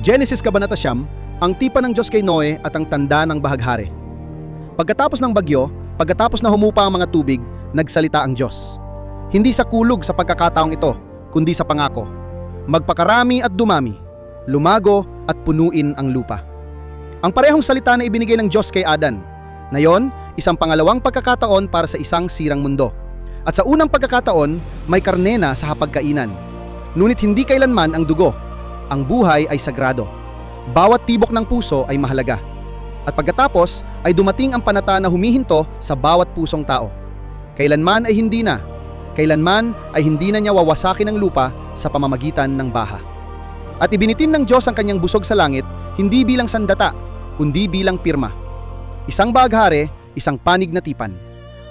Genesis Kabanata 9, ang tipan ng Diyos kay Noe at ang tanda ng bahaghari. Pagkatapos ng bagyo, pagkatapos na humupa ang mga tubig, nagsalita ang Diyos. Hindi sa kulog sa pagkakataong ito, kundi sa pangako. Magpakarami at dumami, lumago at punuin ang lupa. Ang parehong salita na ibinigay ng Diyos kay Adan. Ngayon, isang pangalawang pagkakataon para sa isang sirang mundo. At sa unang pagkakataon, may karne na sa hapagkainan. Ngunit hindi kailanman ang dugo. Ang buhay ay sagrado. Bawat tibok ng puso ay mahalaga. At pagkatapos ay dumating ang panata na humihinto sa bawat pusong tao. Kailanman ay hindi na. Kailanman ay hindi na niya wawasakin ang lupa sa pamamagitan ng baha. At ibinitin ng Diyos ang kanyang busog sa langit, hindi bilang sandata, kundi bilang pirma. Isang bahaghari, isang panig na tipan.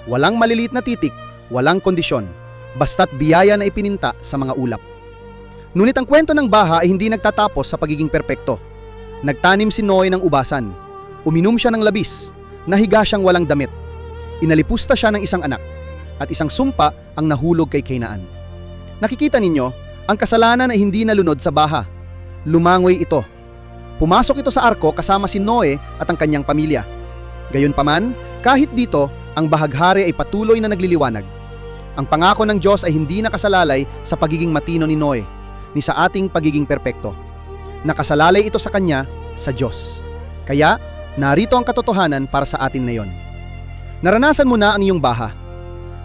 Walang maliliit na titik, walang kondisyon, basta't biyaya na ipininta sa mga ulap. Ngunit ang kwento ng baha ay hindi nagtatapos sa pagiging perpekto. Nagtanim si Noe ng ubasan, uminom siya ng labis, nahiga siyang walang damit. Inalipusta siya ng isang anak, at isang sumpa ang nahulog kay Cainaan. Nakikita ninyo, ang kasalanan ay hindi nalunod sa baha. Lumangoy ito. Pumasok ito sa arko kasama si Noe at ang kanyang pamilya. Gayunpaman, kahit dito, ang bahaghari ay patuloy na nagliliwanag. Ang pangako ng Diyos ay hindi nakasalalay sa pagiging matino ni Noe, ni sa ating pagiging perpekto. Nakasalalay ito sa kanya, sa Diyos. Kaya, narito ang katotohanan para sa atin ngayon. Naranasan mo na ang iyong baha.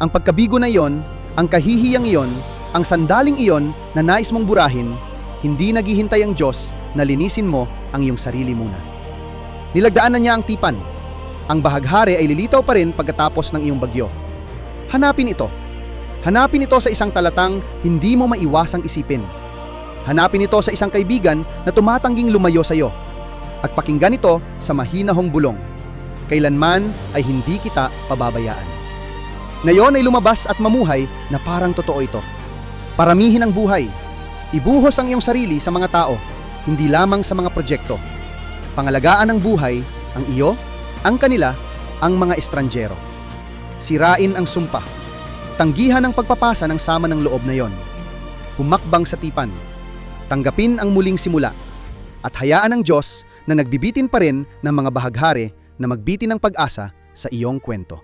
Ang pagkabigo na iyon, ang kahihiyang iyon, ang sandaling iyon na nais mong burahin, hindi naghihintay ang Diyos na linisin mo ang iyong sarili muna. Nilagdaan na niya ang tipan. Ang bahaghari ay lilitaw pa rin pagkatapos ng iyong bagyo. Hanapin ito. Hanapin ito sa isang talatang hindi mo maiwasang isipin. Hanapin ito sa isang kaibigan na tumatangging lumayo sa iyo. At pakinggan ito sa mahinahong bulong. Kailanman ay hindi kita pababayaan. Ngayon ay lumabas at mamuhay na parang totoo ito. Paramihin ang buhay. Ibuhos ang iyong sarili sa mga tao, hindi lamang sa mga proyekto. Pangalagaan ang buhay, ang iyo, ang kanila, ang mga estranjero. Sirain ang sumpa. Tanggihan ang pagpapasa ng sama ng loob na yon. Humakbang sa tipan. Tanggapin ang muling simula. At hayaan ng Diyos na nagbibitin pa rin ng mga bahaghari na magbitin ng pag-asa sa iyong kwento.